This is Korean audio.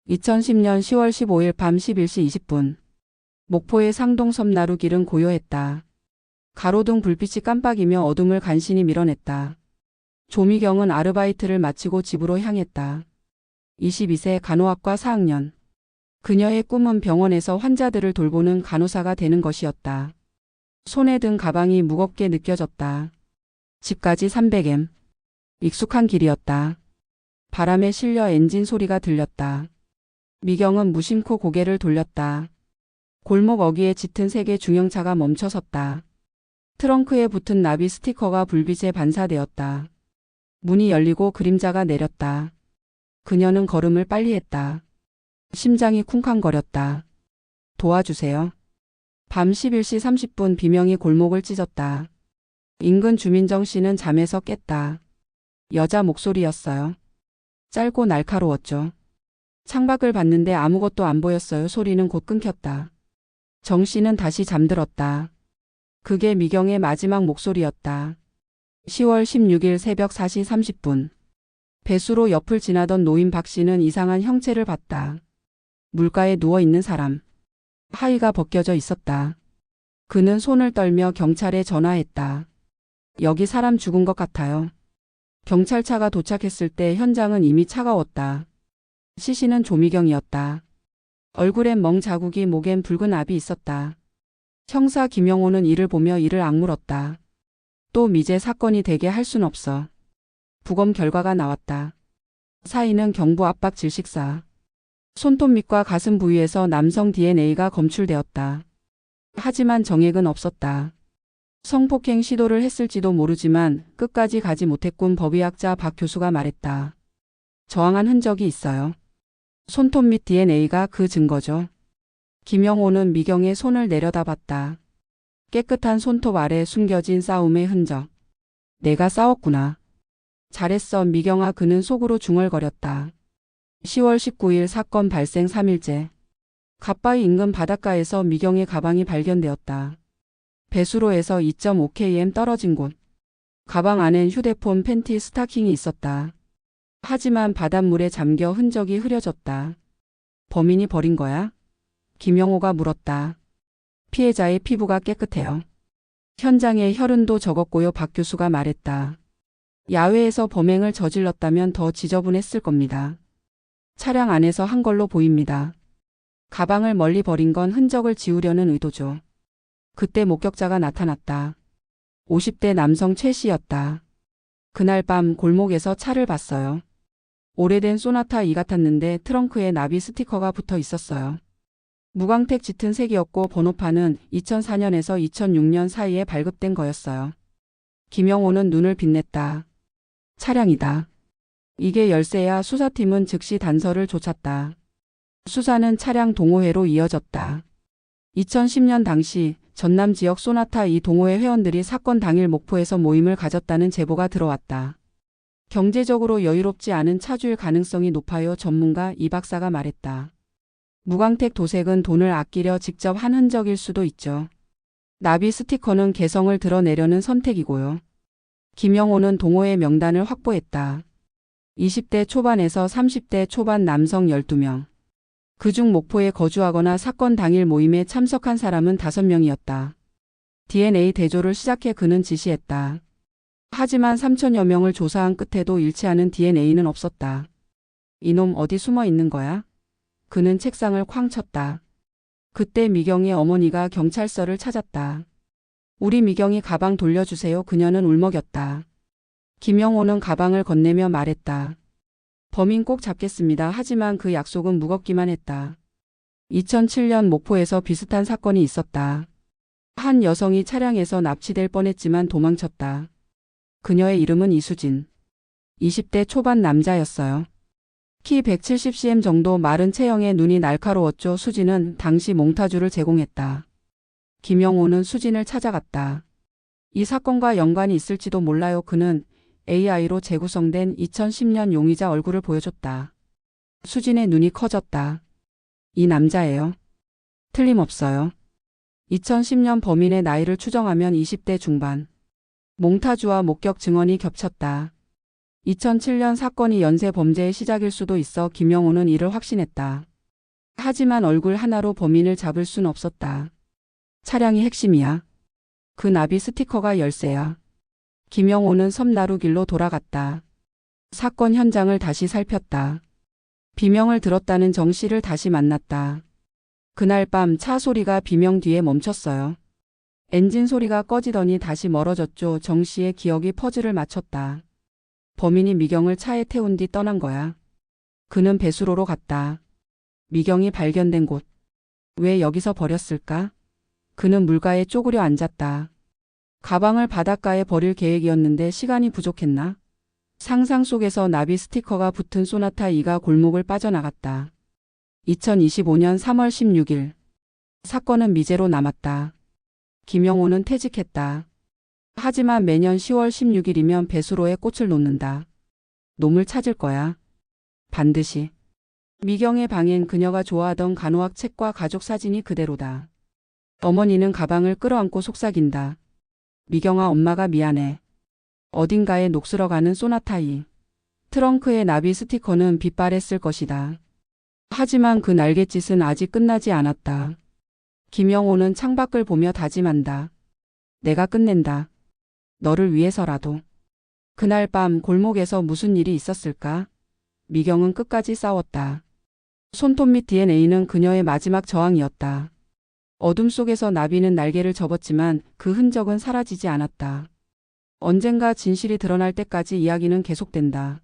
2010년 10월 15일 밤 11시 20분. 목포의 상동섬 나루길은 고요했다. 가로등 불빛이 깜빡이며 어둠을 간신히 밀어냈다. 조미경은 아르바이트를 마치고 집으로 향했다. 22세 간호학과 4학년. 그녀의 꿈은 병원에서 환자들을 돌보는 간호사가 되는 것이었다. 손에 든 가방이 무겁게 느껴졌다. 집까지 300m. 익숙한 길이었다. 바람에 실려 엔진 소리가 들렸다. 미경은 무심코 고개를 돌렸다. 골목 어귀에 짙은 색의 중형차가 멈춰섰다. 트렁크에 붙은 나비 스티커가 불빛에 반사되었다. 문이 열리고 그림자가 내렸다. 그녀는 걸음을 빨리 했다. 심장이 쿵쾅거렸다. 도와주세요. 밤 11시 30분 비명이 골목을 찢었다. 인근 주민정 씨는 잠에서 깼다. 여자 목소리였어요. 짧고 날카로웠죠. 창밖을 봤는데 아무것도 안 보였어요. 소리는 곧 끊겼다. 정 씨는 다시 잠들었다. 그게 미경의 마지막 목소리였다. 10월 16일 새벽 4시 30분. 배수로 옆을 지나던 노인 박 씨는 이상한 형체를 봤다. 물가에 누워있는 사람. 하의가 벗겨져 있었다. 그는 손을 떨며 경찰에 전화했다. 여기 사람 죽은 것 같아요. 경찰차가 도착했을 때 현장은 이미 차가웠다. 시신은 조미경이었다. 얼굴엔 멍 자국이, 목엔 붉은 압이 있었다. 형사 김영호는 이를 보며 이를 악물었다. 또 미제 사건이 되게 할 순 없어. 부검 결과가 나왔다. 사인은 경부 압박 질식사. 손톱 밑과 가슴 부위에서 남성 DNA가 검출되었다. 하지만 정액은 없었다. 성폭행 시도를 했을지도 모르지만 끝까지 가지 못했군. 법의학자 박 교수가 말했다. 저항한 흔적이 있어요. 손톱 밑 DNA가 그 증거죠. 김영호는 미경의 손을 내려다봤다. 깨끗한 손톱 아래 숨겨진 싸움의 흔적. 내가 싸웠구나. 잘했어 미경아. 그는 속으로 중얼거렸다. 10월 19일 사건 발생 3일째. 갓바위 인근 바닷가에서 미경의 가방이 발견되었다. 배수로에서 2.5km 떨어진 곳. 가방 안엔 휴대폰, 팬티, 스타킹이 있었다. 하지만 바닷물에 잠겨 흔적이 흐려졌다. 범인이 버린 거야? 김영호가 물었다. 피해자의 피부가 깨끗해요. 현장에 혈흔도 적었고요. 박 교수가 말했다. 야외에서 범행을 저질렀다면 더 지저분했을 겁니다. 차량 안에서 한 걸로 보입니다. 가방을 멀리 버린 건 흔적을 지우려는 의도죠. 그때 목격자가 나타났다. 50대 남성 최 씨였다. 그날 밤 골목에서 차를 봤어요. 오래된 소나타 2 같았는데 트렁크에 나비 스티커가 붙어 있었어요. 무광택 짙은 색이었고 번호판은 2004년에서 2006년 사이에 발급된 거였어요. 김영호는 눈을 빛냈다. 차량이다. 이게 열쇠야. 수사팀은 즉시 단서를 쫓았다. 수사는 차량 동호회로 이어졌다. 2010년 당시 전남 지역 소나타 2 동호회 회원들이 사건 당일 목포에서 모임을 가졌다는 제보가 들어왔다. 경제적으로 여유롭지 않은 차주일 가능성이 높아요. 전문가 이 박사가 말했다. 무광택 도색은 돈을 아끼려 직접 한 흔적일 수도 있죠. 나비 스티커는 개성을 드러내려는 선택이고요. 김영호는 동호회 명단을 확보했다. 20대 초반에서 30대 초반 남성 12명. 그중 목포에 거주하거나 사건 당일 모임에 참석한 사람은 5명이었다. DNA 대조를 시작해 그는 지시했다. 하지만 3천여 명을 조사한 끝에도 일치하는 DNA는 없었다. 이놈 어디 숨어 있는 거야? 그는 책상을 쾅 쳤다. 그때 미경의 어머니가 경찰서를 찾았다. 우리 미경이 가방 돌려주세요. 그녀는 울먹였다. 김영호는 가방을 건네며 말했다. 범인 꼭 잡겠습니다. 하지만 그 약속은 무겁기만 했다. 2007년 목포에서 비슷한 사건이 있었다. 한 여성이 차량에서 납치될 뻔했지만 도망쳤다. 그녀의 이름은 이수진. 20대 초반 남자였어요. 키 170cm 정도, 마른 체형에 눈이 날카로웠죠. 수진은 당시 몽타주를 제공했다. 김영호는 수진을 찾아갔다. 이 사건과 연관이 있을지도 몰라요. 그는 AI로 재구성된 2010년 용의자 얼굴을 보여줬다. 수진의 눈이 커졌다. 이 남자예요. 틀림없어요. 2010년 범인의 나이를 추정하면 20대 중반. 몽타주와 목격 증언이 겹쳤다. 2007년 사건이 연쇄 범죄의 시작일 수도 있어 김영호는 이를 확신했다. 하지만 얼굴 하나로 범인을 잡을 순 없었다. 차량이 핵심이야. 그 나비 스티커가 열쇠야. 김영호는 섬나루길로 돌아갔다. 사건 현장을 다시 살폈다. 비명을 들었다는 정 씨를 다시 만났다. 그날 밤 차 소리가 비명 뒤에 멈췄어요. 엔진 소리가 꺼지더니 다시 멀어졌죠. 정 씨의 기억이 퍼즐을 맞췄다. 범인이 미경을 차에 태운 뒤 떠난 거야. 그는 배수로로 갔다. 미경이 발견된 곳. 왜 여기서 버렸을까? 그는 물가에 쪼그려 앉았다. 가방을 바닷가에 버릴 계획이었는데 시간이 부족했나? 상상 속에서 나비 스티커가 붙은 소나타 2가 골목을 빠져나갔다. 2025년 3월 16일. 사건은 미제로 남았다. 김영호는 퇴직했다. 하지만 매년 10월 16일이면 배수로에 꽃을 놓는다. 놈을 찾을 거야. 반드시. 미경의 방엔 그녀가 좋아하던 간호학 책과 가족 사진이 그대로다. 어머니는 가방을 끌어안고 속삭인다. 미경아, 엄마가 미안해. 어딘가에 녹슬어가는 소나타 2. 트렁크의 나비 스티커는 빛발했을 것이다. 하지만 그 날갯짓은 아직 끝나지 않았다. 김영호는 창밖을 보며 다짐한다. 내가 끝낸다. 너를 위해서라도. 그날 밤 골목에서 무슨 일이 있었을까? 미경은 끝까지 싸웠다. 손톱 및 DNA는 그녀의 마지막 저항이었다. 어둠 속에서 나비는 날개를 접었지만 그 흔적은 사라지지 않았다. 언젠가 진실이 드러날 때까지 이야기는 계속된다.